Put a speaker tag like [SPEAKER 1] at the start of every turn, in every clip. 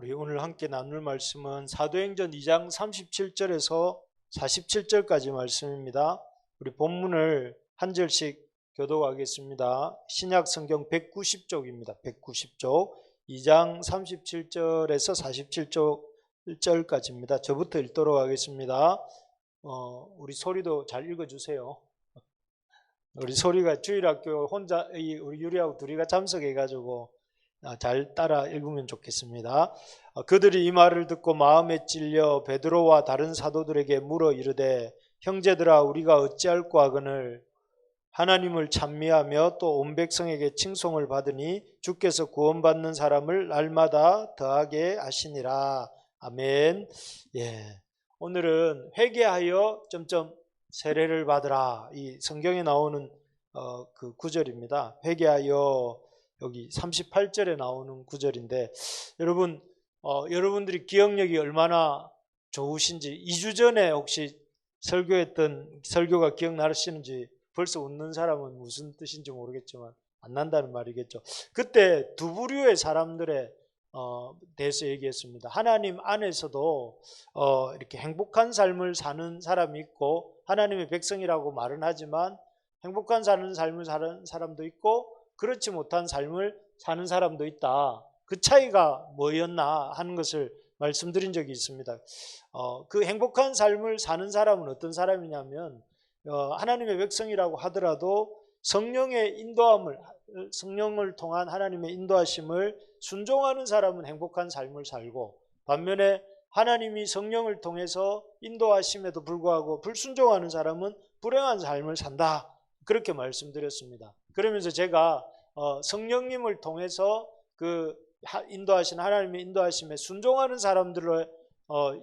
[SPEAKER 1] 우리 오늘 함께 나눌 말씀은 사도행전 2장 37절에서 47절까지 말씀입니다. 우리 본문을 한 절씩 교독하겠습니다. 신약 성경 190쪽입니다. 190쪽 2장 37절에서 47절까지입니다. 저부터 읽도록 하겠습니다. 우리 소리도 잘 읽어주세요. 우리 소리가 주일학교 혼자 우리 유리하고 둘이가 참석해가지고 잘 따라 읽으면 좋겠습니다. 그들이 이 말을 듣고 마음에 찔려 베드로와 다른 사도들에게 물어 이르되 형제들아 우리가 어찌할꼬 하거늘 하나님을 찬미하며 또 온 백성에게 칭송을 받으니 주께서 구원받는 사람을 날마다 더하게 하시니라. 아멘. 예. 오늘은 회개하여 세례를 받으라. 이 성경에 나오는 그 구절입니다. 회개하여 여기 38절에 나오는 구절인데 여러분 여러분들이 기억력이 얼마나 좋으신지 2주 전에 혹시 설교했던 설교가 기억나시는지 벌써 웃는 사람은 무슨 뜻인지 모르겠지만 안 난다는 말이겠죠. 그때 두 부류의 사람들에 대해서 얘기했습니다. 하나님 안에서도 이렇게 행복한 삶을 사는 사람이 있고 하나님의 백성이라고 말은 하지만 행복한 삶을 사는 사람도 있고 그렇지 못한 삶을 사는 사람도 있다. 그 차이가 뭐였나 하는 것을 말씀드린 적이 있습니다. 그 행복한 삶을 사는 사람은 어떤 사람이냐면 하나님의 백성이라고 하더라도 성령의 인도함을 성령을 통한 하나님의 인도하심을 순종하는 사람은 행복한 삶을 살고 반면에 하나님이 성령을 통해서 인도하심에도 불구하고 불순종하는 사람은 불행한 삶을 산다. 그렇게 말씀드렸습니다. 그러면서 제가 성령님을 통해서 그 인도하신 하나님의 인도하심에 순종하는 사람들을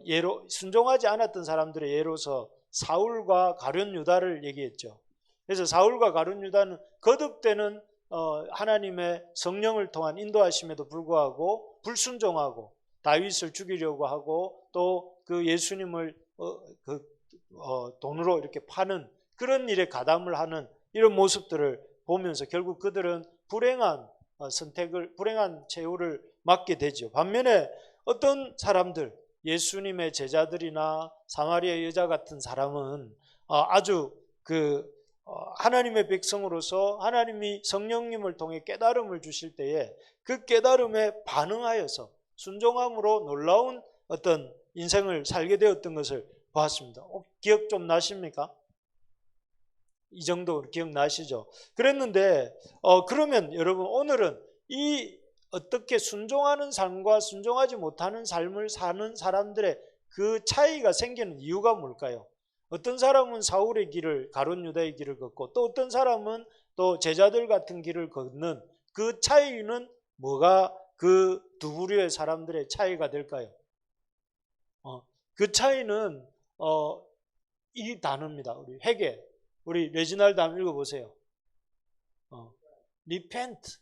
[SPEAKER 1] 예로 순종하지 않았던 사람들의 예로서 사울과 가룟 유다를 얘기했죠. 그래서 사울과 가룟 유다는 거듭되는 하나님의 성령을 통한 인도하심에도 불구하고 불순종하고 다윗을 죽이려고 하고 또 그 예수님을 돈으로 이렇게 파는 그런 일에 가담을 하는 이런 모습들을 보면서 결국 그들은 불행한 선택을 불행한 최후를 맞게 되죠. 반면에 어떤 사람들 예수님의 제자들이나 사마리아 여자 같은 사람은 아주 하나님의 백성으로서 하나님이 성령님을 통해 깨달음을 주실 때에 그 깨달음에 반응하여서 순종함으로 놀라운 어떤 인생을 살게 되었던 것을 보았습니다. 기억 좀 나십니까? 이 정도 기억나시죠? 그랬는데 그러면 여러분 오늘은 이 어떻게 순종하는 삶과 순종하지 못하는 삶을 사는 사람들의 그 차이가 생기는 이유가 뭘까요? 어떤 사람은 사울의 길을 가룟 유다의 길을 걷고 또 어떤 사람은 또 제자들 같은 길을 걷는 그 차이는 뭐가 그 두 부류의 사람들의 차이가 될까요? 그 차이는 이 단어입니다. 우리 회개. 우리 레지날드 한번 읽어보세요. repent.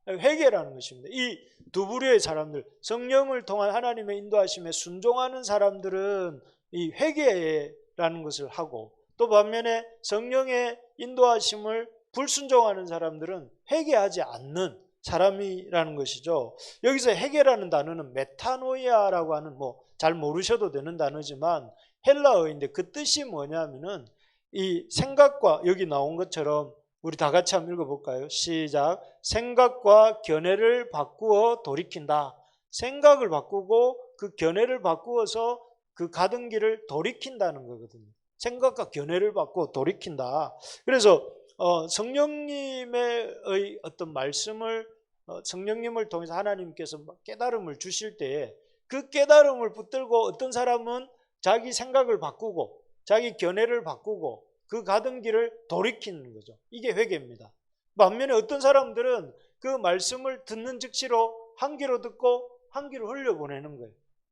[SPEAKER 1] 회개라는 것입니다. 이 두 부류의 사람들, 성령을 통한 하나님의 인도하심에 순종하는 사람들은 이 회개라는 것을 하고 또 반면에 성령의 인도하심을 불순종하는 사람들은 회개하지 않는 사람이라는 것이죠. 여기서 회개라는 단어는 메타노이아라고 하는 잘 모르셔도 되는 단어지만 헬라어인데 그 뜻이 뭐냐면은 이 생각과 여기 나온 것처럼 우리 다 같이 한번 읽어볼까요? 시작. 생각과 견해를 바꾸어 돌이킨다. 생각을 바꾸고 그 견해를 바꾸어서 그 가던 길을 돌이킨다는 거거든요. 생각과 견해를 바꾸어 돌이킨다. 그래서 성령님의 어떤 말씀을 성령님을 통해서 하나님께서 깨달음을 주실 때에 그 깨달음을 붙들고 어떤 사람은 자기 생각을 바꾸고 자기 견해를 바꾸고 그 가던 길을 돌이키는 거죠. 이게 회개입니다. 반면에 어떤 사람들은 그 말씀을 듣는 즉시로 한 귀로 듣고 한 귀로 흘려보내는 거예요.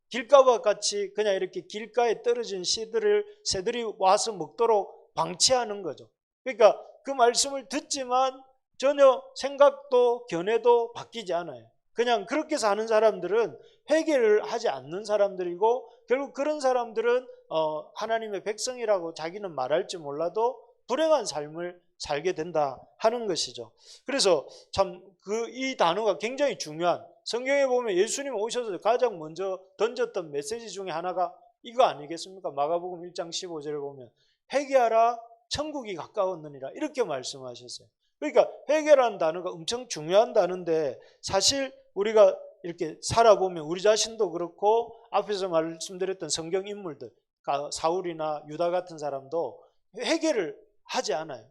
[SPEAKER 1] 길가와 같이 그냥 이렇게 길가에 떨어진 새들이 와서 먹도록 방치하는 거죠. 그러니까 그 말씀을 듣지만 전혀 생각도 견해도 바뀌지 않아요. 그냥 그렇게 사는 사람들은 회개를 하지 않는 사람들이고 결국 그런 사람들은 하나님의 백성이라고 자기는 말할지 몰라도 불행한 삶을 살게 된다 하는 것이죠. 그래서 참 이 단어가 굉장히 중요한 성경에 보면 예수님 오셔서 가장 먼저 던졌던 메시지 중에 하나가 이거 아니겠습니까? 마가복음 1장 15절에 보면 회개하라 천국이 가까웠느니라 이렇게 말씀하셨어요. 그러니까 회개라는 단어가 엄청 중요한 단어인데 사실 우리가 이렇게 살아보면 우리 자신도 그렇고 앞에서 말씀드렸던 성경 인물들 사울이나 유다 같은 사람도 회개를 하지 않아요.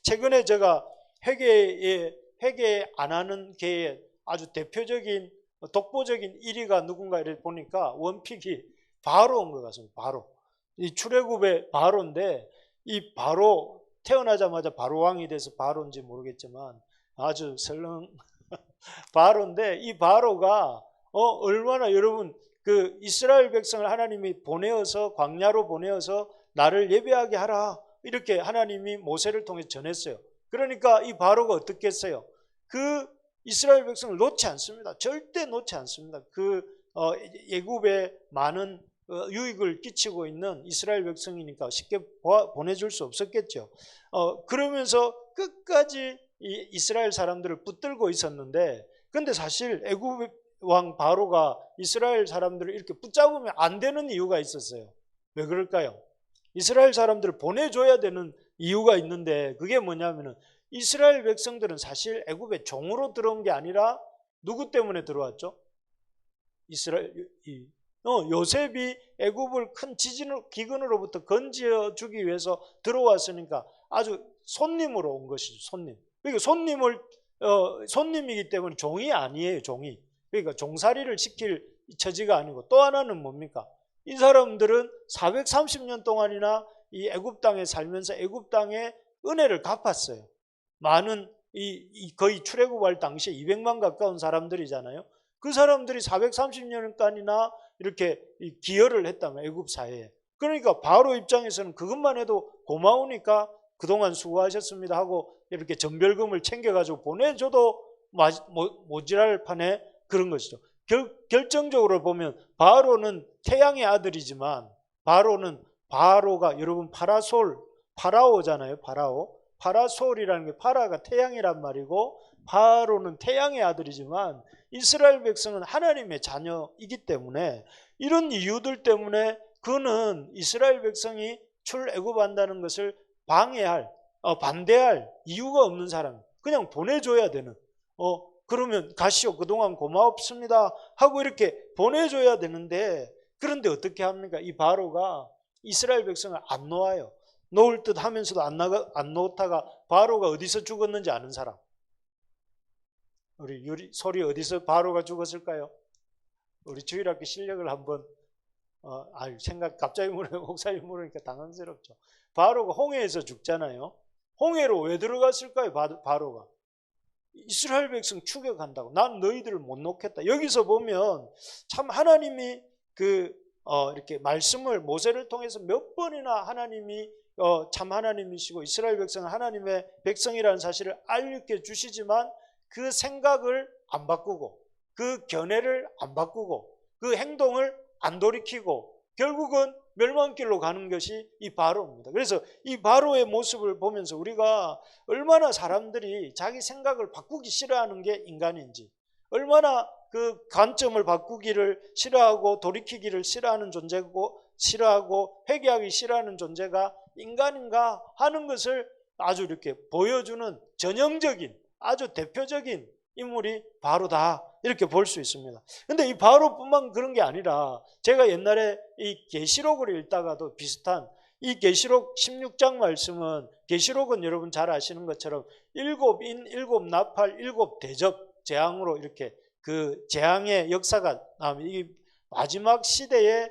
[SPEAKER 1] 최근에 제가 회개 안 하는 개의 아주 대표적인 독보적인 1위가 누군가 이렇게 보니까 원픽이 바로인 것 같습니다. 바로. 이 출애굽의 바로인데 이 바로 태어나자마자 바로 왕이 돼서 바로인지 모르겠지만 아주 설렁 바로인데 이 바로가 얼마나 여러분 그 이스라엘 백성을 하나님이 보내어서 광야로 보내어서 나를 예배하게 하라 이렇게 하나님이 모세를 통해 전했어요. 그러니까 이 바로가 어떻게 했어요? 그 이스라엘 백성을 놓지 않습니다. 절대 놓지 않습니다. 그 애굽에 많은 유익을 끼치고 있는 이스라엘 백성이니까 쉽게 보내줄 수 없었겠죠. 그러면서 끝까지 이 이스라엘 사람들을 붙들고 있었는데 근데 사실 애굽 왕 바로가 이스라엘 사람들을 이렇게 붙잡으면 안 되는 이유가 있었어요. 왜 그럴까요? 이스라엘 사람들을 보내줘야 되는 이유가 있는데 그게 뭐냐면은 이스라엘 백성들은 사실 애굽에 종으로 들어온 게 아니라 누구 때문에 들어왔죠? 요셉이 애굽을 큰 기근으로부터 건져 주기 위해서 들어왔으니까 아주 손님으로 온 것이죠. 손님. 그러니까 손님이기 때문에 종이 아니에요. 종이. 그러니까 종살이를 시킬 처지가 아니고 또 하나는 뭡니까? 이 사람들은 430년 동안이나 이 애굽 땅에 살면서 애굽 땅의 은혜를 갚았어요. 많은 거의 출애굽할 당시에 200만 가까운 사람들이잖아요. 그 사람들이 430년간이나 이렇게 기여를 했다면 애굽 사회에. 그러니까 바로 입장에서는 그것만 해도 고마우니까 그동안 수고하셨습니다 하고 이렇게 전별금을 챙겨가지고 보내줘도 모자랄 판에 그런 것이죠. 결정적으로 보면 바로는 태양의 아들이지만 바로가 여러분 파라오잖아요. 파라솔이라는 게 파라가 태양이란 말이고 바로는 태양의 아들이지만 이스라엘 백성은 하나님의 자녀이기 때문에 이런 이유들 때문에 그는 이스라엘 백성이 출애굽한다는 것을 반대할 이유가 없는 사람, 그냥 보내줘야 되는 그러면 가시오 그동안 고맙습니다 하고 이렇게 보내줘야 되는데 그런데 어떻게 합니까? 이 바로가 이스라엘 백성을 안 놓아요. 놓을 듯 하면서도 안 놓다가 바로가 어디서 죽었는지 아는 사람? 우리 소리 어디서 바로가 죽었을까요? 우리 주일학교 실력을 한번 갑자기 목사님 물으니까 당황스럽죠. 바로가 홍해에서 죽잖아요. 홍해로 왜 들어갔을까요? 바로가 이스라엘 백성 추격한다고. 난 너희들을 못 놓겠다. 여기서 보면 참 하나님이 이렇게 말씀을 모세를 통해서 몇 번이나 하나님이 참 하나님이시고 이스라엘 백성은 하나님의 백성이라는 사실을 알게 주시지만 그 생각을 안 바꾸고 그 견해를 안 바꾸고 그 행동을 안 돌이키고 결국은 멸망길로 가는 것이 이 바로입니다. 그래서 이 바로의 모습을 보면서 우리가 얼마나 사람들이 자기 생각을 바꾸기 싫어하는 게 인간인지, 얼마나 그 관점을 바꾸기를 싫어하고 돌이키기를 싫어하는 존재고 싫어하고 회개하기 싫어하는 존재가 인간인가 하는 것을 아주 이렇게 보여주는 전형적인 아주 대표적인 인물이 바로다 이렇게 볼 수 있습니다. 근데 이 바로뿐만 그런 게 아니라 제가 옛날에 이 계시록을 읽다가도 비슷한 이 계시록 16장 말씀은 계시록은 여러분 잘 아시는 것처럼 7인, 7나팔, 7대접 재앙으로 이렇게 그 재앙의 역사가 나옵니다. 이 마지막 시대에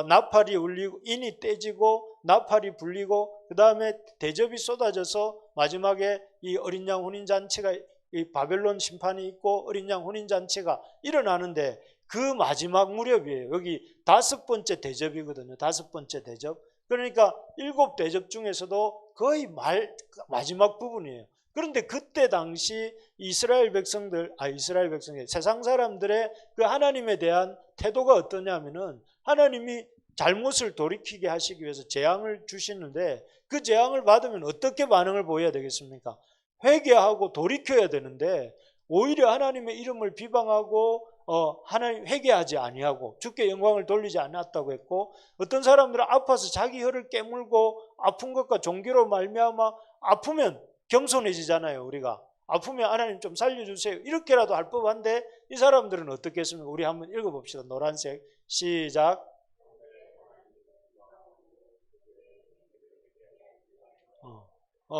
[SPEAKER 1] 나팔이 울리고 인이 떼지고 나팔이 불리고 그 다음에 대접이 쏟아져서 마지막에 이 어린 양 혼인 잔치가 이 바벨론 심판이 있고 어린 양 혼인 잔치가 일어나는데 그 마지막 무렵이에요. 여기 5번째 대접이거든요. 5번째 대접. 그러니까 7대접 중에서도 거의 마지막 부분이에요. 그런데 그때 당시 이스라엘 백성이 세상 사람들의 그 하나님에 대한 태도가 어떠냐면은 하나님이 잘못을 돌이키게 하시기 위해서 재앙을 주시는데 그 재앙을 받으면 어떻게 반응을 보여야 되겠습니까? 회개하고 돌이켜야 되는데 오히려 하나님의 이름을 비방하고 하나님 회개하지 아니하고 주께 영광을 돌리지 않았다고 했고, 어떤 사람들은 아파서 자기 혀를 깨물고 아픈 것과 종교로 말미암아 아프면 겸손해지잖아요. 우리가 아프면 하나님 좀 살려주세요 이렇게라도 할 법한데, 이 사람들은 어떻게 했습니까? 우리 한번 읽어봅시다. 노란색 시작.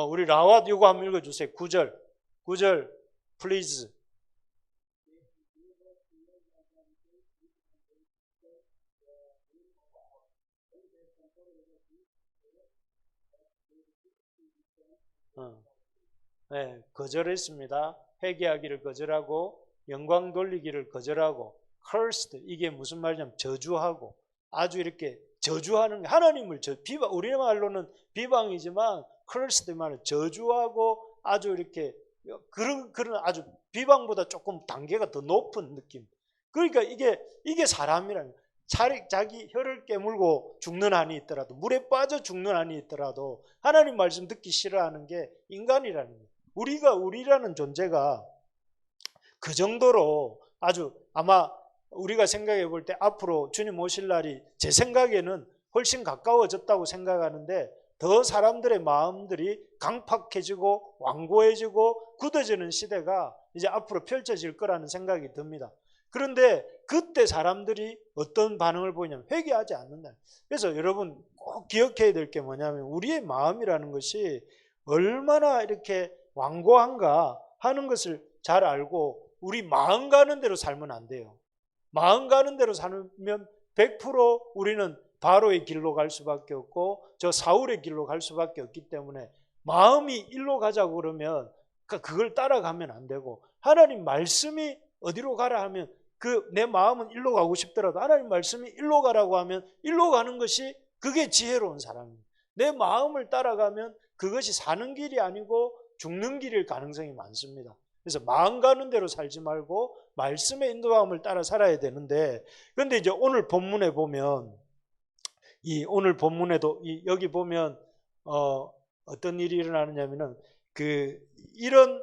[SPEAKER 1] 우리 라왓 이거 한번 읽어주세요. 9절 please. 네, 거절했습니다. 회개하기를 거절하고 영광 돌리기를 거절하고 cursed, 이게 무슨 말이냐면 저주하고, 아주 이렇게 저주하는, 하나님을 우리말로는 비방이지만 cursed 말은 저주하고 아주 이렇게 그런 아주 비방보다 조금 단계가 더 높은 느낌. 그러니까 이게 사람이라는 거예요. 자기 혀를 깨물고 죽는 한이 있더라도, 물에 빠져 죽는 한이 있더라도 하나님 말씀 듣기 싫어하는 게 인간이라는 거예요. 우리라는 존재가 그 정도로 아주, 아마 우리가 생각해 볼 때 앞으로 주님 오실 날이 제 생각에는 훨씬 가까워졌다고 생각하는데, 더 사람들의 마음들이 강팍해지고 완고해지고 굳어지는 시대가 이제 앞으로 펼쳐질 거라는 생각이 듭니다. 그런데 그때 사람들이 어떤 반응을 보이냐면 회개하지 않는다. 그래서 여러분 꼭 기억해야 될 게 뭐냐면, 우리의 마음이라는 것이 얼마나 이렇게 완고한가 하는 것을 잘 알고, 우리 마음 가는 대로 살면 안 돼요. 마음 가는 대로 살면 100% 우리는 바로의 길로 갈 수밖에 없고 저 사울의 길로 갈 수밖에 없기 때문에, 마음이 일로 가자고 그러면 그걸 따라가면 안 되고, 하나님 말씀이 어디로 가라 하면 내 마음은 일로 가고 싶더라도 하나님 말씀이 일로 가라고 하면 일로 가는 것이, 그게 지혜로운 사람입니다. 내 마음을 따라가면 그것이 사는 길이 아니고 죽는 길일 가능성이 많습니다. 그래서 마음 가는 대로 살지 말고 말씀의 인도함을 따라 살아야 되는데, 그런데 이제 오늘 본문에 보면, 오늘 본문에도 여기 보면 어떤 일이 일어나느냐면은 이런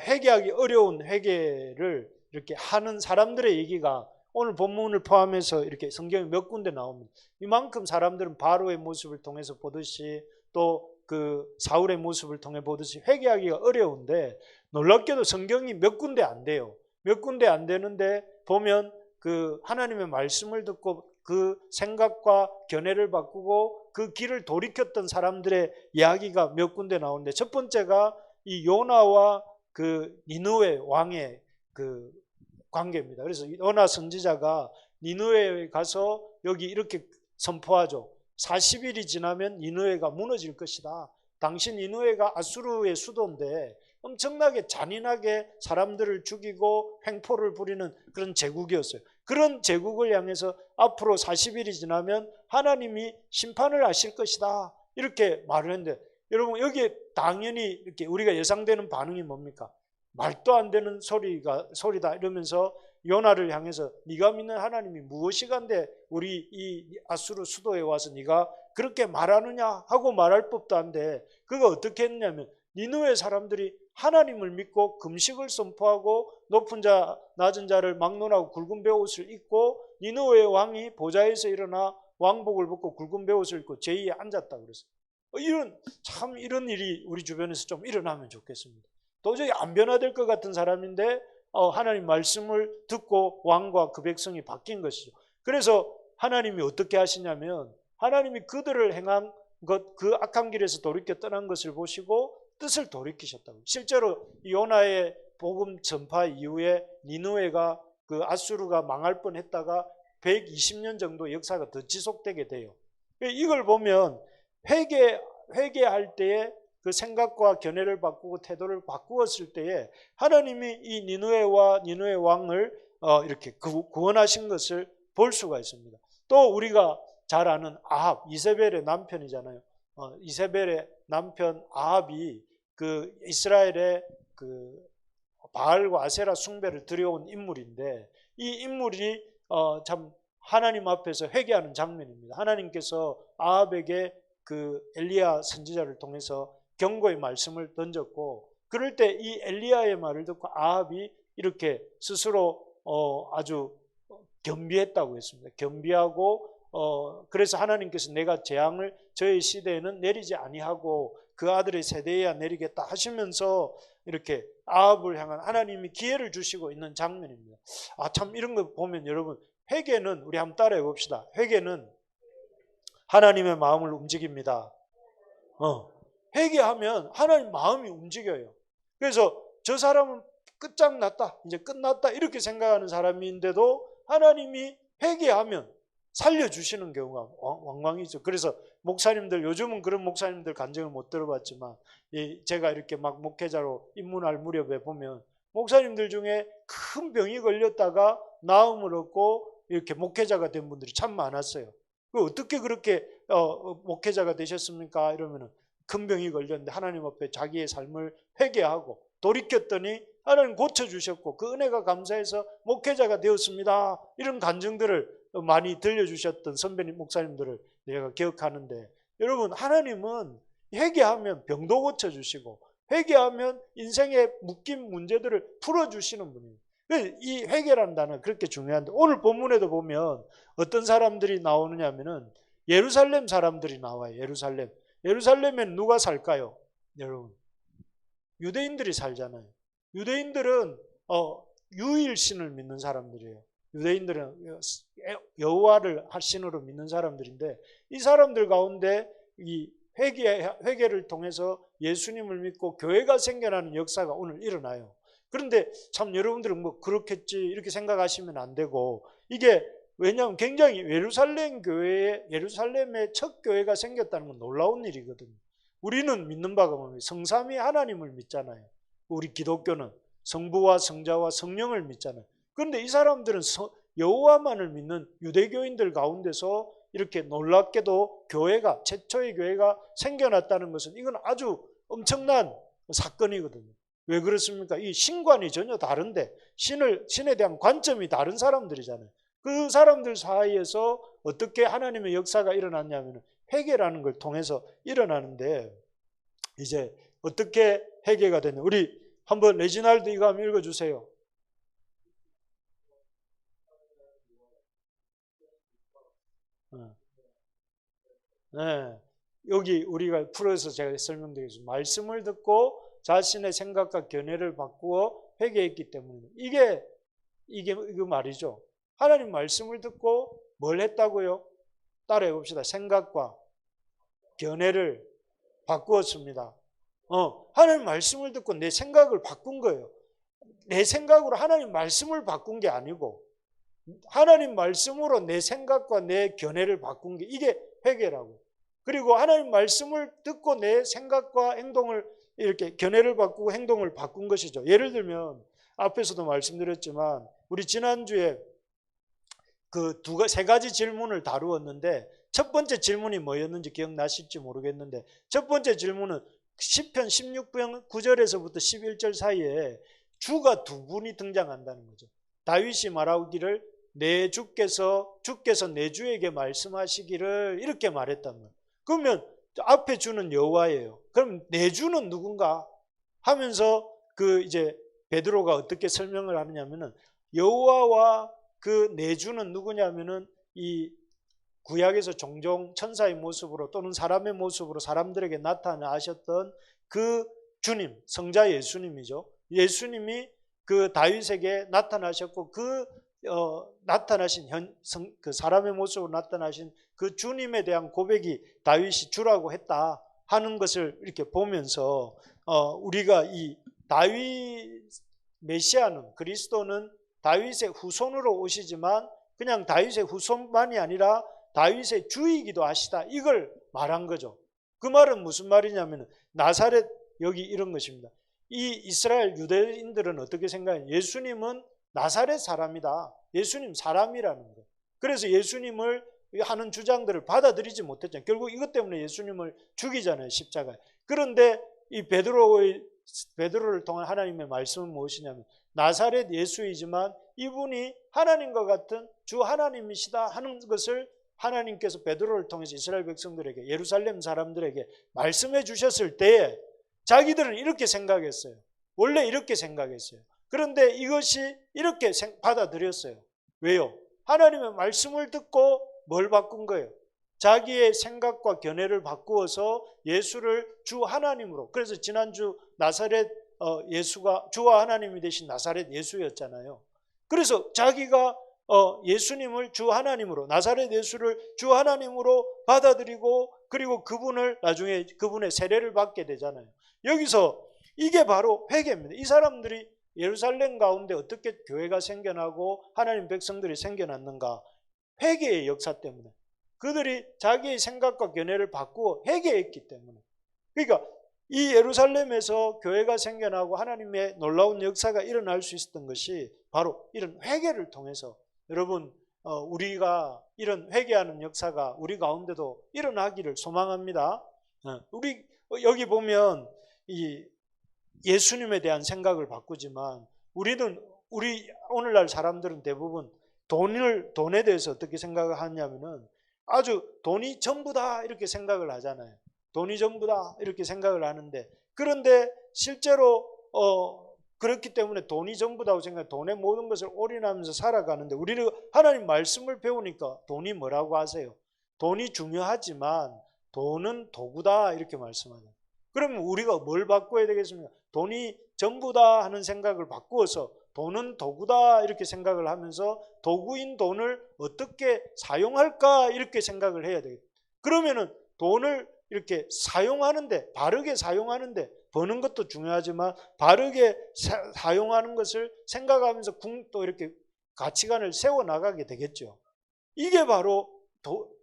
[SPEAKER 1] 회개하기 어려운 회개를 이렇게 하는 사람들의 얘기가 오늘 본문을 포함해서 이렇게 성경에 몇 군데 나옵니다. 이만큼 사람들은 바로의 모습을 통해서 보듯이, 또 사울의 모습을 통해 보듯이 회개하기가 어려운데, 놀랍게도 성경이 몇 군데 안 돼요. 몇 군데 안 되는데 보면 하나님의 말씀을 듣고 그 생각과 견해를 바꾸고 그 길을 돌이켰던 사람들의 이야기가 몇 군데 나오는데, 첫 번째가 이 요나와 니느웨 왕의 관계입니다. 그래서 요나 선지자가 니느웨에 가서 여기 이렇게 선포하죠. 40일이 지나면 니느웨가 무너질 것이다. 당시 니느웨가 아수르의 수도인데 엄청나게 잔인하게 사람들을 죽이고 횡포를 부리는 그런 제국이었어요. 그런 제국을 향해서 앞으로 40일이 지나면 하나님이 심판을 하실 것이다, 이렇게 말을 했는데, 여러분 여기에 당연히 이렇게 우리가 예상되는 반응이 뭡니까? 말도 안 되는 소리다 이러면서 요나를 향해서 네가 믿는 하나님이 무엇이간데 우리 이 아수르 수도에 와서 네가 그렇게 말하느냐 하고 말할 법도 한데, 그가 어떻게 했냐면 니느웨 사람들이 하나님을 믿고 금식을 선포하고 높은 자 낮은 자를 막론하고 굵은 베옷을 입고, 니느웨 왕이 보좌에서 일어나 왕복을 벗고 굵은 베옷을 입고 제위에 앉았다 그랬어요. 이런 일이 우리 주변에서 좀 일어나면 좋겠습니다. 도저히 안 변화될 것 같은 사람인데 하나님 말씀을 듣고 왕과 그 백성이 바뀐 것이죠. 그래서 하나님이 어떻게 하시냐면, 하나님이 그들을 행한 것, 그 악한 길에서 돌이켜 떠난 것을 보시고 뜻을 돌이키셨다고. 실제로 요나의 복음 전파 이후에 니느웨가 아수르가 망할 뻔했다가 120년 정도 역사가 더 지속되게 돼요. 이걸 보면 회개할 때에 그 생각과 견해를 바꾸고 태도를 바꾸었을 때에 하나님이 이 니느웨와 니느웨 왕을 이렇게 구원하신 것을 볼 수가 있습니다. 또 우리가 잘 아는 아합, 이세벨의 남편이잖아요. 이세벨의 남편 아합이 이스라엘의 바알과 아세라 숭배를 들여온 인물인데, 이 인물이 참 하나님 앞에서 회개하는 장면입니다. 하나님께서 아합에게 엘리야 선지자를 통해서 경고의 말씀을 던졌고, 그럴 때 이 엘리야의 말을 듣고 아합이 이렇게 스스로 아주 겸비했다고 했습니다. 겸비하고 그래서 하나님께서 내가 재앙을 저의 시대에는 내리지 아니하고 그 아들의 세대에야 내리겠다 하시면서 이렇게 아합을 향한 하나님이 기회를 주시고 있는 장면입니다. 참 이런 거 보면 여러분, 회개는 우리 한번 따라해 봅시다. 회개는 하나님의 마음을 움직입니다. 회개하면 하나님 마음이 움직여요. 그래서 저 사람은 끝장났다, 이제 끝났다 이렇게 생각하는 사람인데도 하나님이 회개하면 살려주시는 경우가 왕왕이죠. 그래서 목사님들, 요즘은 그런 목사님들 간증을 못 들어봤지만 제가 이렇게 막 목회자로 입문할 무렵에 보면 목사님들 중에 큰 병이 걸렸다가 나음을 얻고 이렇게 목회자가 된 분들이 참 많았어요. 어떻게 그렇게 목회자가 되셨습니까? 이러면은 큰 병이 걸렸는데 하나님 앞에 자기의 삶을 회개하고 돌이켰더니 하나님 고쳐주셨고 그 은혜가 감사해서 목회자가 되었습니다. 이런 간증들을 많이 들려주셨던 선배님 목사님들을 내가 기억하는데, 여러분, 하나님은 회개하면 병도 고쳐주시고 회개하면 인생의 묶인 문제들을 풀어주시는 분이에요. 이 회개라는 단어가 그렇게 중요한데, 오늘 본문에도 보면 어떤 사람들이 나오느냐 하면은 예루살렘 사람들이 나와요. 예루살렘엔 누가 살까요? 여러분, 유대인들이 살잖아요. 유대인들은 유일신을 믿는 사람들이에요. 유대인들은 여호와를 신으로 믿는 사람들인데, 이 사람들 가운데 이 회개를 통해서 예수님을 믿고 교회가 생겨나는 역사가 오늘 일어나요. 그런데 참 여러분들은 뭐 그렇겠지 이렇게 생각하시면 안 되고, 이게 왜냐하면 굉장히 예루살렘의 첫 교회가 생겼다는 건 놀라운 일이거든요. 우리는 믿는 바가 뭡니까? 성삼위 하나님을 믿잖아요. 우리 기독교는 성부와 성자와 성령을 믿잖아요. 그런데 이 사람들은 여호와만을 믿는 유대교인들 가운데서 이렇게 놀랍게도 최초의 교회가 생겨났다는 것은 이건 아주 엄청난 사건이거든요. 왜 그렇습니까? 이 신관이 전혀 다른데, 신에 대한 관점이 다른 사람들이잖아요. 그 사람들 사이에서 어떻게 하나님의 역사가 일어났냐면 회개라는 걸 통해서 일어나는데, 이제 어떻게 회개가 되냐. 우리 한번 레지날드 이거 한번 읽어주세요. 네. 여기 우리가 풀어서 제가 설명드리겠습니다. 말씀을 듣고 자신의 생각과 견해를 바꾸어 회개했기 때문에 이게 이거 말이죠. 하나님 말씀을 듣고 뭘 했다고요? 따라해 봅시다. 생각과 견해를 바꾸었습니다. 하나님 말씀을 듣고 내 생각을 바꾼 거예요. 내 생각으로 하나님 말씀을 바꾼 게 아니고 하나님 말씀으로 내 생각과 내 견해를 바꾼 게 이게 회개라고. 그리고 하나님 말씀을 듣고 내 생각과 행동을 이렇게 견해를 바꾸고 행동을 바꾼 것이죠. 예를 들면 앞에서도 말씀드렸지만 우리 지난주에 그 세 가지 질문을 다루었는데, 첫 번째 질문이 뭐였는지 기억나실지 모르겠는데, 첫 번째 질문은 시편 16편 9절에서부터 11절 사이에 주가 두 분이 등장한다는 거죠. 다윗이 말하기를 주께서 내 주에게 말씀하시기를 이렇게 말했단 말이에요. 그러면 앞에 주는 여호와예요. 그럼 내 주는 누군가 하면서 이제 베드로가 어떻게 설명을 하느냐면은, 여호와와 그 내 주는 누구냐면은 이 구약에서 종종 천사의 모습으로 또는 사람의 모습으로 사람들에게 나타나셨던 그 주님, 성자 예수님이죠. 예수님이 그 다윗에게 나타나셨고 나타나신 그 사람의 모습으로 나타나신 그 주님에 대한 고백이 다윗이 주라고 했다 하는 것을 이렇게 보면서 우리가 이 다윗 메시아는, 그리스도는 다윗의 후손으로 오시지만 그냥 다윗의 후손만이 아니라 다윗의 주이기도 하시다, 이걸 말한 거죠. 그 말은 무슨 말이냐면 나사렛, 여기 이런 것입니다. 이 이스라엘 유대인들은 어떻게 생각해요? 예수님은 나사렛 사람이다. 예수님 사람이라는 거예요. 그래서 예수님을 하는 주장들을 받아들이지 못했잖아요. 결국 이것 때문에 예수님을 죽이잖아요, 십자가에. 그런데 이 베드로를 통한 하나님의 말씀은 무엇이냐면 나사렛 예수이지만 이분이 하나님과 같은 주 하나님이시다 하는 것을 하나님께서 베드로를 통해서 이스라엘 백성들에게, 예루살렘 사람들에게 말씀해 주셨을 때에 자기들은 이렇게 생각했어요. 원래 이렇게 생각했어요. 그런데 이것이 이렇게 받아들였어요. 왜요? 하나님의 말씀을 듣고 뭘 바꾼 거예요? 자기의 생각과 견해를 바꾸어서 예수를 주 하나님으로. 그래서 지난주 나사렛 예수가 주와 하나님이 되신 나사렛 예수였잖아요. 그래서 자기가 예수님을 주 하나님으로, 나사렛 예수를 주 하나님으로 받아들이고, 그리고 그분을 나중에 그분의 세례를 받게 되잖아요. 여기서 이게 바로 회개입니다. 이 사람들이 예루살렘 가운데 어떻게 교회가 생겨나고 하나님 백성들이 생겨났는가? 회개의 역사 때문에. 그들이 자기의 생각과 견해를 바꾸어 회개했기 때문에. 그러니까 이 예루살렘에서 교회가 생겨나고 하나님의 놀라운 역사가 일어날 수 있었던 것이 바로 이런 회개를 통해서, 여러분 우리가 이런 회개하는 역사가 우리 가운데도 일어나기를 소망합니다. 우리 여기 보면 이 예수님에 대한 생각을 바꾸지만 우리 오늘날 사람들은 대부분 돈에 대해서 어떻게 생각을 하냐면은 아주 돈이 전부다 이렇게 생각을 하잖아요. 돈이 전부다 이렇게 생각을 하는데, 그런데 실제로 그렇기 때문에 돈이 전부다고 생각해 돈의 모든 것을 올인하면서 살아가는데, 우리는 하나님 말씀을 배우니까 돈이 뭐라고 하세요? 돈이 중요하지만 돈은 도구다 이렇게 말씀하죠. 그러면 우리가 뭘 바꿔야 되겠습니까? 돈이 전부다 하는 생각을 바꾸어서 돈은 도구다 이렇게 생각을 하면서 도구인 돈을 어떻게 사용할까 이렇게 생각을 해야 되겠다. 그러면은 돈을 이렇게 사용하는데, 바르게 사용하는데, 버는 것도 중요하지만 바르게 사용하는 것을 생각하면서 또 이렇게 가치관을 세워나가게 되겠죠. 이게 바로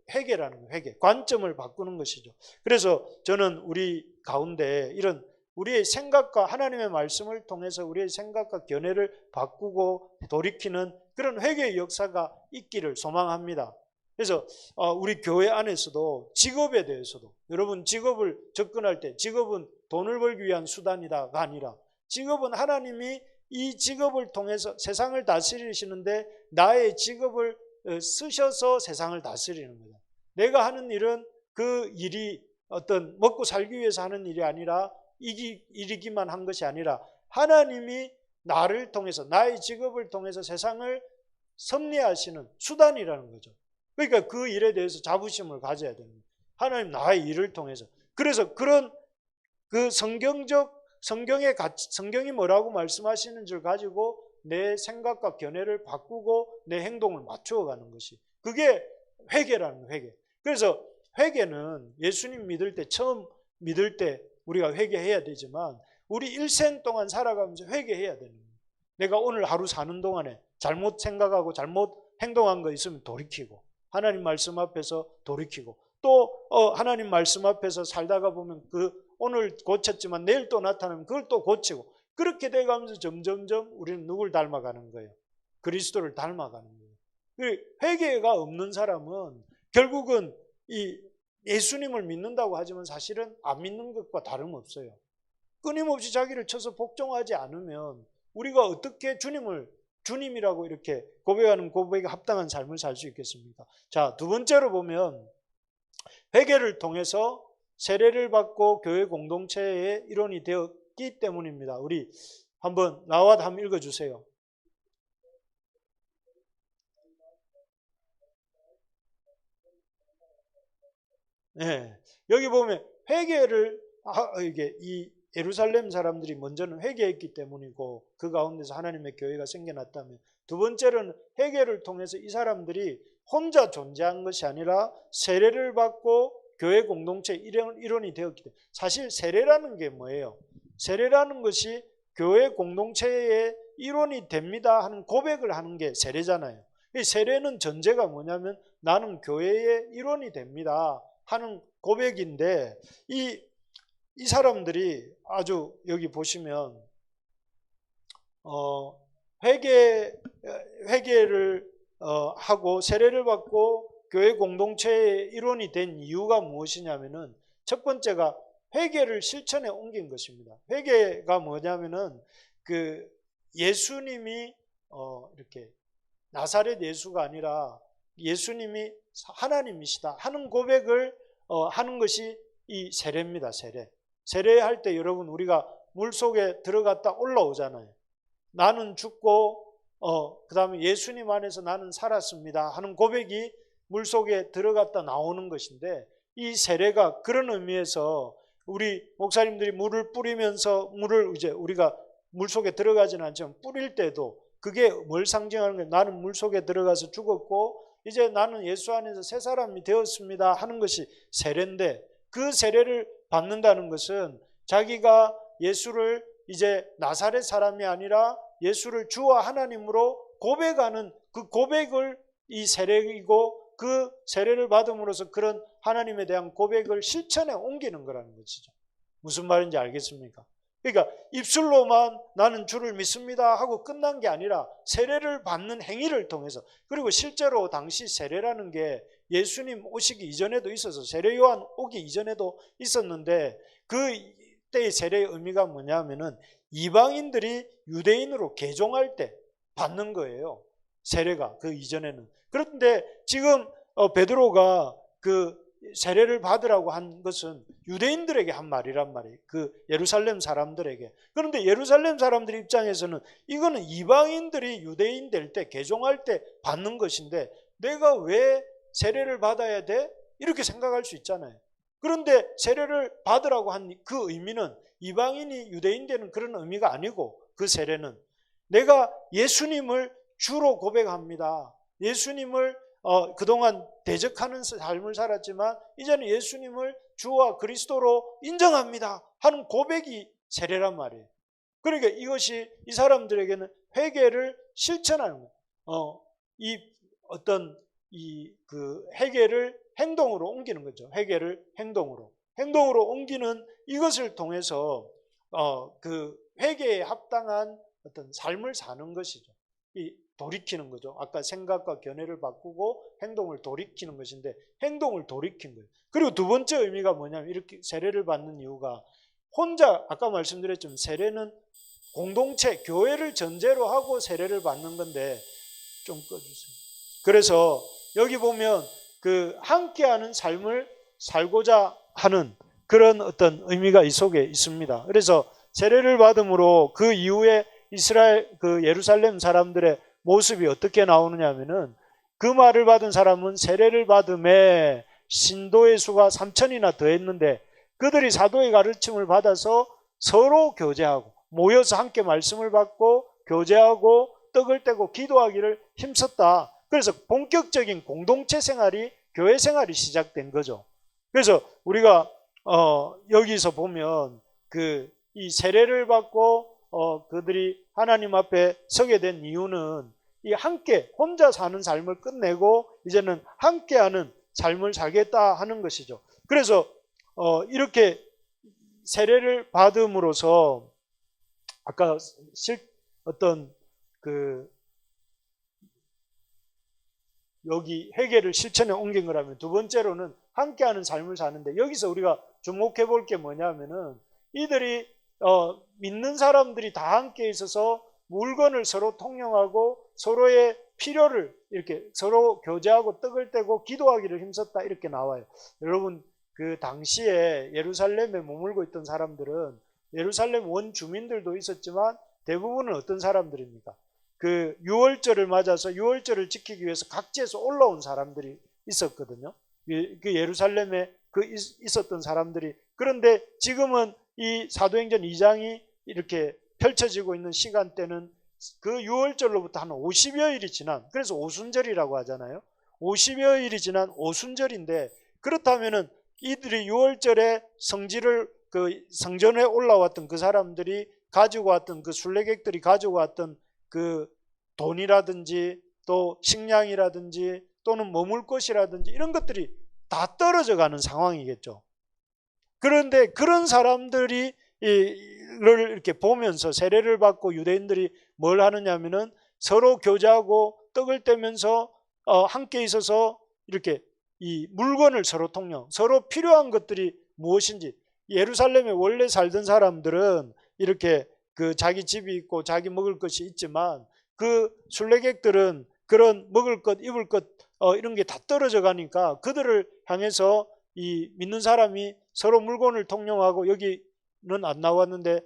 [SPEAKER 1] 회개라는 거예요. 회개. 관점을 바꾸는 것이죠. 그래서 저는 우리 가운데 이런 우리의 생각과 하나님의 말씀을 통해서 우리의 생각과 견해를 바꾸고 돌이키는 그런 회개의 역사가 있기를 소망합니다. 그래서 우리 교회 안에서도 직업에 대해서도, 여러분 직업을 접근할 때 직업은 돈을 벌기 위한 수단이다가 아니라, 직업은 하나님이 이 직업을 통해서 세상을 다스리시는데 나의 직업을 쓰셔서 세상을 다스리는 거다. 내가 하는 일은 그 일이 어떤 먹고 살기 위해서 하는 일이 아니라 일이기만 한 것이 아니라 하나님이 나를 통해서, 나의 직업을 통해서 세상을 섭리하시는 수단이라는 거죠. 그러니까 그 일에 대해서 자부심을 가져야 됩니다. 하나님 나의 일을 통해서. 그래서 그런 그 성경이 뭐라고 말씀하시는 줄 가지고 내 생각과 견해를 바꾸고 내 행동을 맞추어가는 것이, 그게 회개라는 회개. 그래서 회개는 예수님 믿을 때, 처음 믿을 때 우리가 회개해야 되지만 우리 일생 동안 살아가면서 회개해야 되는 거예요. 내가 오늘 하루 사는 동안에 잘못 생각하고 잘못 행동한 거 있으면 돌이키고, 하나님 말씀 앞에서 돌이키고, 또 하나님 말씀 앞에서 살다가 보면 오늘 고쳤지만 내일 또 나타나면 그걸 또 고치고, 그렇게 돼가면서 점점점 우리는 누굴 닮아가는 거예요? 그리스도를 닮아가는 거예요. 회개가 없는 사람은 결국은 이 예수님을 믿는다고 하지만 사실은 안 믿는 것과 다름없어요. 끊임없이 자기를 쳐서 복종하지 않으면 우리가 어떻게 주님이라고 이렇게 고백하는 고백에 합당한 삶을 살 수 있겠습니까? 자, 두 번째로 보면 회개를 통해서 세례를 받고 교회 공동체의 일원이 되었기 때문입니다. 우리 나와 한번 읽어주세요. 네, 여기 보면 회개를 이 예루살렘 사람들이 먼저는 회개했기 때문이고 그 가운데서 하나님의 교회가 생겨났다면, 두 번째로는 회개를 통해서 이 사람들이 혼자 존재한 것이 아니라 세례를 받고 교회 공동체 일원이 되었기 때문에. 사실 세례라는 게 뭐예요? 세례라는 것이 교회 공동체의 일원이 됩니다 하는 고백을 하는 게 세례잖아요. 이 세례는 전제가 뭐냐면 나는 교회의 일원이 됩니다 하는 고백인데, 이 사람들이 아주 여기 보시면 회개를 하고 세례를 받고 교회 공동체의 일원이 된 이유가 무엇이냐면은, 첫 번째가 회개를 실천에 옮긴 것입니다. 회개가 뭐냐면은 예수님이 이렇게 나사렛 예수가 아니라 예수님이 하나님이시다 하는 고백을 하는 것이 이 세례입니다. 세례할 때 여러분 우리가 물속에 들어갔다 올라오잖아요. 나는 죽고 그 다음에 예수님 안에서 나는 살았습니다 하는 고백이 물속에 들어갔다 나오는 것인데, 이 세례가 그런 의미에서 우리 목사님들이 물을 뿌리면서 물을 이제 우리가 물속에 들어가지는 않지만 뿌릴 때도 그게 뭘 상징하는 거예요? 나는 물속에 들어가서 죽었고 이제 나는 예수 안에서 새 사람이 되었습니다 하는 것이 세례인데, 그 세례를 받는다는 것은 자기가 예수를 이제 나사렛 사람이 아니라 예수를 주와 하나님으로 고백하는 그 고백을 이 세례이고, 그 세례를 받음으로써 그런 하나님에 대한 고백을 실천에 옮기는 거라는 것이죠. 무슨 말인지 알겠습니까? 그러니까 입술로만 나는 주를 믿습니다 하고 끝난 게 아니라 세례를 받는 행위를 통해서, 그리고 실제로 당시 세례라는 게 예수님 오시기 이전에도 있어서 세례 요한 오기 이전에도 있었는데, 그때의 세례의 의미가 뭐냐면은 이방인들이 유대인으로 개종할 때 받는 거예요. 세례가 그 이전에는. 그런데 지금 베드로가 그 세례를 받으라고 한 것은 유대인들에게 한 말이란 말이에요. 그 예루살렘 사람들에게. 그런데 예루살렘 사람들 입장에서는 이거는 이방인들이 유대인 될 때 개종할 때 받는 것인데 내가 왜 세례를 받아야 돼? 이렇게 생각할 수 있잖아요. 그런데 세례를 받으라고 한 그 의미는 이방인이 유대인 되는 그런 의미가 아니고, 그 세례는 내가 예수님을 주로 고백합니다. 예수님을 그동안 대적하는 삶을 살았지만 이제는 예수님을 주와 그리스도로 인정합니다 하는 고백이 세례란 말이에요. 그러니까 이것이 이 사람들에게는 회개를 실천하는 거예요. 그 회개를 행동으로 옮기는 거죠. 회개를 행동으로 옮기는 이것을 통해서 그 회개에 합당한 어떤 삶을 사는 것이죠. 이 돌이키는 거죠. 아까 생각과 견해를 바꾸고 행동을 돌이키는 것인데, 행동을 돌이킨 거예요. 그리고 두 번째 의미가 뭐냐면, 이렇게 세례를 받는 이유가 혼자, 아까 말씀드렸지만 세례는 공동체, 교회를 전제로 하고 세례를 받는 건데, 좀 꺼주세요. 그래서 여기 보면 그 함께하는 삶을 살고자 하는 그런 어떤 의미가 이 속에 있습니다. 그래서 세례를 받음으로 그 이후에 이스라엘 그 예루살렘 사람들의 모습이 어떻게 나오느냐 하면은, 그 말을 받은 사람은 세례를 받음에 신도의 수가 3,000이나 더했는데 그들이 사도의 가르침을 받아서 서로 교제하고 모여서 함께 말씀을 받고 교제하고 떡을 떼고 기도하기를 힘썼다. 그래서 본격적인 공동체 생활이, 교회 생활이 시작된 거죠. 그래서 우리가 여기서 보면 이 세례를 받고 그들이 하나님 앞에 서게 된 이유는 이 함께 혼자 사는 삶을 끝내고 이제는 함께하는 삶을 살겠다 하는 것이죠. 그래서 이렇게 세례를 받음으로써 아까 여기 회개를 실천에 옮긴 거라면, 두 번째로는 함께하는 삶을 사는데, 여기서 우리가 주목해 볼 게 뭐냐면은 이들이 믿는 사람들이 다 함께 있어서 물건을 서로 통용하고 서로의 필요를 이렇게 서로 교제하고 떡을 떼고 기도하기를 힘썼다 이렇게 나와요. 여러분, 그 당시에 예루살렘에 머물고 있던 사람들은 예루살렘 원 주민들도 있었지만 대부분은 어떤 사람들입니까? 그 유월절을 맞아서 유월절을 지키기 위해서 각지에서 올라온 사람들이 있었거든요. 그 예루살렘에 있었던 사람들이. 그런데 지금은 이 사도행전 2장이 이렇게 펼쳐지고 있는 시간대는 그 유월절로부터 한 50여일이 지난, 그래서 오순절이라고 하잖아요. 50여일이 지난 오순절인데, 그렇다면은 이들이 유월절에 성전에 올라왔던 그 사람들이 가지고 왔던, 그 순례객들이 가지고 왔던 그 돈이라든지 또 식량이라든지 또는 머물 곳이라든지 이런 것들이 다 떨어져 가는 상황이겠죠. 그런데 그런 사람들이 이를 이렇게 보면서 세례를 받고 유대인들이 뭘 하느냐면은 서로 교제하고 떡을 떼면서 함께 있어서 이렇게 이 물건을 서로 통용, 서로 필요한 것들이 무엇인지. 예루살렘에 원래 살던 사람들은 이렇게 그 자기 집이 있고 자기 먹을 것이 있지만, 그 순례객들은 그런 먹을 것, 입을 것 이런 게 다 떨어져 가니까 그들을 향해서 이 믿는 사람이 서로 물건을 통용하고, 여기는 안 나왔는데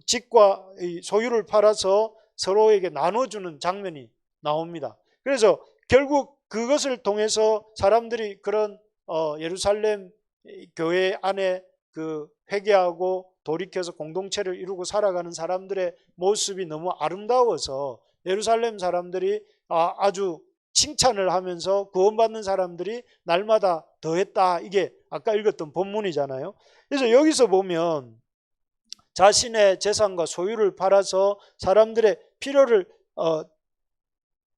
[SPEAKER 1] 집과 소유를 팔아서 서로에게 나눠주는 장면이 나옵니다. 그래서 결국 그것을 통해서 사람들이 그런 예루살렘 교회 안에 그 회개하고 돌이켜서 공동체를 이루고 살아가는 사람들의 모습이 너무 아름다워서 예루살렘 사람들이 아주 칭찬을 하면서 구원받는 사람들이 날마다 더했다. 이게 아까 읽었던 본문이잖아요. 그래서 여기서 보면 자신의 재산과 소유를 팔아서 사람들의 필요를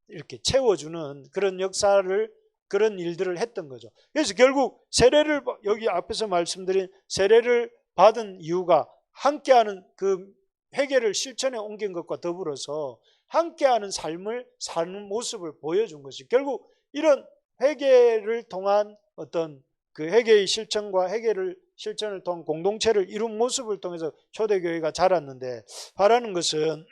[SPEAKER 1] 이렇게 채워주는 그런 역사를, 그런 일들을 했던 거죠. 그래서 결국 세례를, 여기 앞에서 말씀드린 세례를 받은 이유가 함께하는 그 회개를 실천에 옮긴 것과 더불어서 함께하는 삶을 사는 모습을 보여준 것이, 결국 이런 회개를 통한 어떤 그 회개의 실천과 회개를 실천을 통한 공동체를 이룬 모습을 통해서 초대교회가 자랐는데, 바라는 것은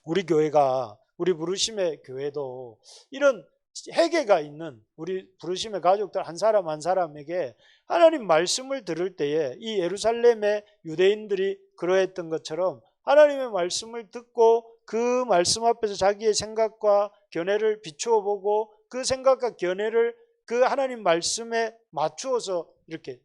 [SPEAKER 1] 우리 교회가, 우리 부르심의 교회도 이런 회개가 있는 우리 부르심의 가족들 한 사람 한 사람에게 하나님 말씀을 들을 때에 이 예루살렘의 유대인들이 그러했던 것처럼 하나님의 말씀을 듣고 그 말씀 앞에서 자기의 생각과 견해를 비추어 보고 그 생각과 견해를 그 하나님 말씀에 맞추어서 이렇게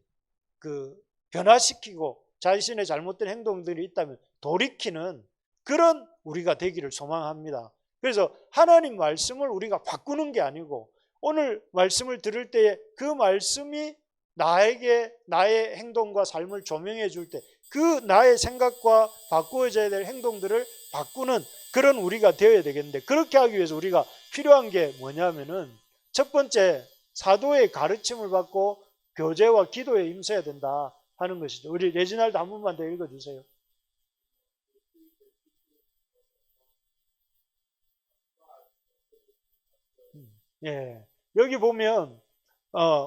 [SPEAKER 1] 그 변화시키고 자신의 잘못된 행동들이 있다면 돌이키는 그런 우리가 되기를 소망합니다. 그래서 하나님 말씀을 우리가 바꾸는 게 아니고 오늘 말씀을 들을 때에 그 말씀이 나에게 나의 행동과 삶을 조명해 줄 때 그 나의 생각과 바꾸어져야 될 행동들을 바꾸는 그런 우리가 되어야 되겠는데, 그렇게 하기 위해서 우리가 필요한 게 뭐냐면은 첫 번째, 사도의 가르침을 받고 교제와 기도에 임해야 된다 하는 것이죠. 우리 레지날드 한 번만 더 읽어주세요. 예, 여기 보면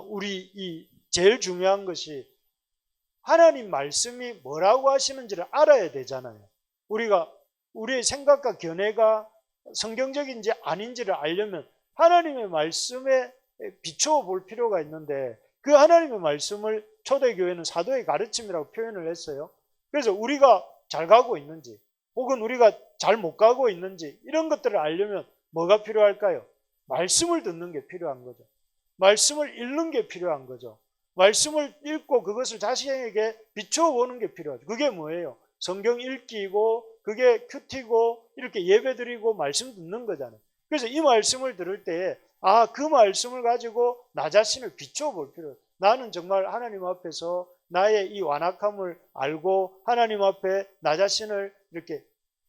[SPEAKER 1] 우리 이 제일 중요한 것이 하나님 말씀이 뭐라고 하시는지를 알아야 되잖아요. 우리가 우리의 생각과 견해가 성경적인지 아닌지를 알려면 하나님의 말씀에 비추어 볼 필요가 있는데, 그 하나님의 말씀을 초대교회는 사도의 가르침이라고 표현을 했어요. 그래서 우리가 잘 가고 있는지 혹은 우리가 잘 못 가고 있는지 이런 것들을 알려면 뭐가 필요할까요? 말씀을 듣는 게 필요한 거죠. 말씀을 읽는 게 필요한 거죠. 말씀을 읽고 그것을 자신에게 비추어 보는 게 필요하죠. 그게 뭐예요? 성경 읽기고 그게 큐티고 이렇게 예배 드리고 말씀 듣는 거잖아요. 그래서 이 말씀을 들을 때에 그 말씀을 가지고 나 자신을 비추어 볼 필요해요. 나는 정말 하나님 앞에서 나의 이 완악함을 알고 하나님 앞에 나 자신을 이렇게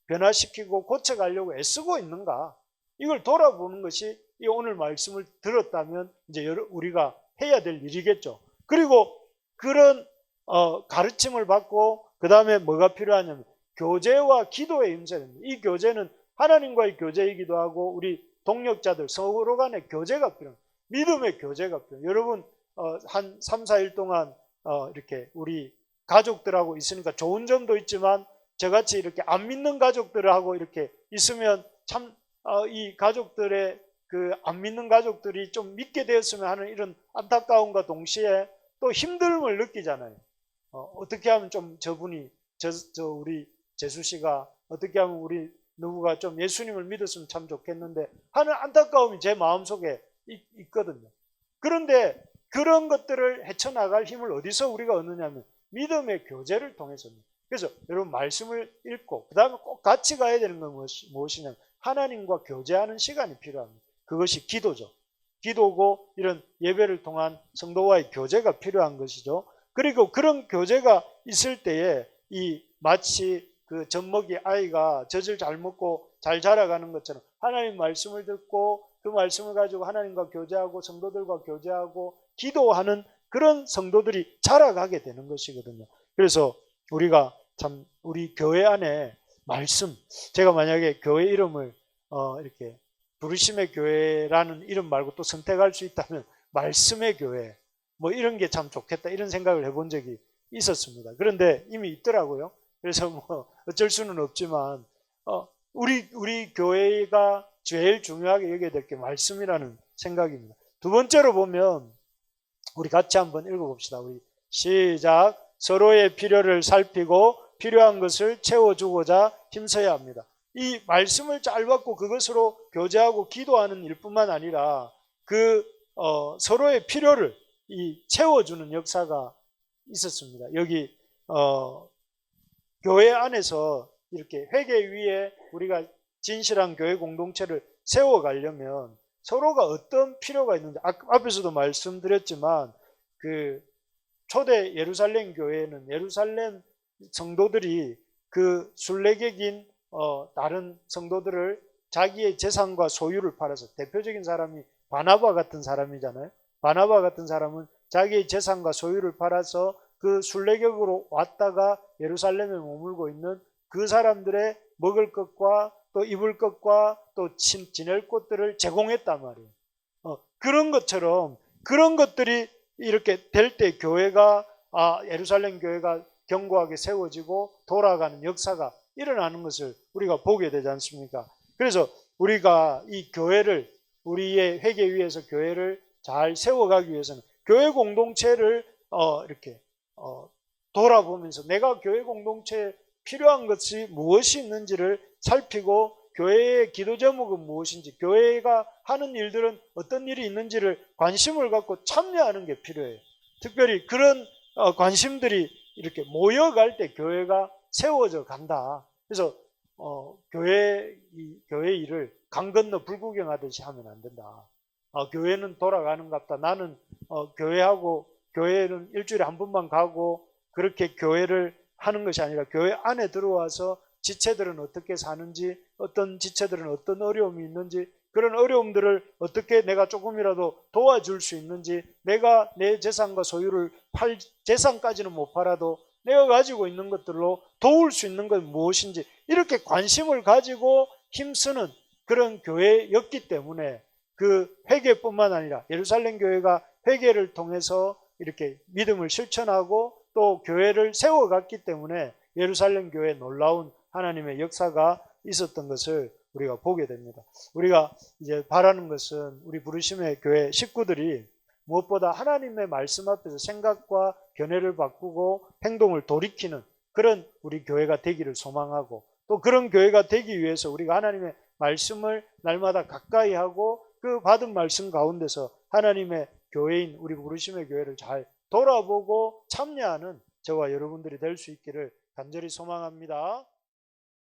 [SPEAKER 1] 변화시키고 고쳐가려고 애쓰고 있는가? 이걸 돌아보는 것이 이 오늘 말씀을 들었다면 이제 우리가 해야 될 일이겠죠. 그리고 그런 가르침을 받고 그 다음에 뭐가 필요하냐면 교제와 기도에 임해야 됩니다. 이 교제는 하나님과의 교제이기도 하고 우리 동역자들 서로 간의 교제가 필요합니다. 믿음의 교제가 필요해요. 여러분 한 3, 4일 동안 이렇게 우리 가족들하고 있으니까 좋은 점도 있지만 저같이 이렇게 안 믿는 가족들하고 이렇게 있으면 참 이 가족들의 그 안 믿는 가족들이 좀 믿게 되었으면 하는 이런 안타까움과 동시에 또 힘듦을 느끼잖아요. 어떻게 하면 좀 저분이 우리 재수 씨가 어떻게 하면 우리 누구가 좀 예수님을 믿었으면 참 좋겠는데 하는 안타까움이 제 마음속에 있거든요. 그런데 그런 것들을 헤쳐나갈 힘을 어디서 우리가 얻느냐면 믿음의 교제를 통해서입니다. 그래서 여러분 말씀을 읽고 그 다음에 꼭 같이 가야 되는 건 무엇이냐면 하나님과 교제하는 시간이 필요합니다. 그것이 기도죠. 기도고 이런 예배를 통한 성도와의 교제가 필요한 것이죠. 그리고 그런 교제가 있을 때에 이 마치 그 젖먹이 아이가 젖을 잘 먹고 잘 자라가는 것처럼 하나님 말씀을 듣고 그 말씀을 가지고 하나님과 교제하고 성도들과 교제하고 기도하는 그런 성도들이 자라가게 되는 것이거든요. 그래서 우리가 참 우리 교회 안에 말씀, 제가 만약에 교회 이름을 이렇게 부르심의 교회라는 이름 말고 또 선택할 수 있다면 말씀의 교회 뭐 이런 게 참 좋겠다 이런 생각을 해본 적이 있었습니다. 그런데 이미 있더라고요. 그래서 뭐 어쩔 수는 없지만 우리 교회가 제일 중요하게 여겨야 될 게 말씀이라는 생각입니다. 두 번째로 보면 우리 같이 한번 읽어봅시다. 우리 시작. 서로의 필요를 살피고 필요한 것을 채워주고자 힘써야 합니다. 이 말씀을 잘 받고 그것으로 교제하고 기도하는 일뿐만 아니라 그 서로의 필요를 채워주는 역사가 있었습니다. 여기 교회 안에서 이렇게 회개 위에 우리가 진실한 교회 공동체를 세워가려면 서로가 어떤 필요가 있는지 앞에서도 말씀드렸지만 그 초대 예루살렘 교회는 예루살렘 성도들이 그 순례객인 다른 성도들을 자기의 재산과 소유를 팔아서, 대표적인 사람이 바나바 같은 사람이잖아요. 바나바 같은 사람은 자기의 재산과 소유를 팔아서 그 순례객으로 왔다가 예루살렘에 머물고 있는 그 사람들의 먹을 것과 또 입을 것과 또 지낼 곳들을 제공했단 말이에요. 그런 것처럼 그런 것들이 이렇게 될 때 교회가 예루살렘 교회가 견고하게 세워지고 돌아가는 역사가 일어나는 것을 우리가 보게 되지 않습니까? 그래서 우리가 이 교회를, 우리의 회개 위에서 교회를 잘 세워가기 위해서는 교회 공동체를 이렇게 돌아보면서 내가 교회 공동체에 필요한 것이 무엇이 있는지를 살피고 교회의 기도 제목은 무엇인지, 교회가 하는 일들은 어떤 일이 있는지를 관심을 갖고 참여하는 게 필요해요. 특별히 그런 관심들이 이렇게 모여갈 때 교회가 세워져 간다. 그래서 교회 일을 강 건너 불구경하듯이 하면 안 된다. 교회는 돌아가는갑다. 나는 교회는 일주일에 한 번만 가고 그렇게 교회를 하는 것이 아니라 교회 안에 들어와서 지체들은 어떻게 사는지, 어떤 지체들은 어떤 어려움이 있는지, 그런 어려움들을 어떻게 내가 조금이라도 도와줄 수 있는지, 내가 내 재산과 소유를 재산까지는 못 팔아도 내가 가지고 있는 것들로 도울 수 있는 건 무엇인지, 이렇게 관심을 가지고 힘쓰는 그런 교회였기 때문에 그 회개뿐만 아니라 예루살렘 교회가 회개를 통해서 이렇게 믿음을 실천하고 또 교회를 세워갔기 때문에 예루살렘 교회에 놀라운 하나님의 역사가 있었던 것을 우리가 보게 됩니다. 우리가 이제 바라는 것은 우리 부르심의 교회 식구들이 무엇보다 하나님의 말씀 앞에서 생각과 견해를 바꾸고 행동을 돌이키는 그런 우리 교회가 되기를 소망하고, 또 그런 교회가 되기 위해서 우리가 하나님의 말씀을 날마다 가까이 하고 그 받은 말씀 가운데서 하나님의 교회인 우리 부르심의 교회를 잘 돌아보고 참여하는 저와 여러분들이 될 수 있기를 간절히 소망합니다.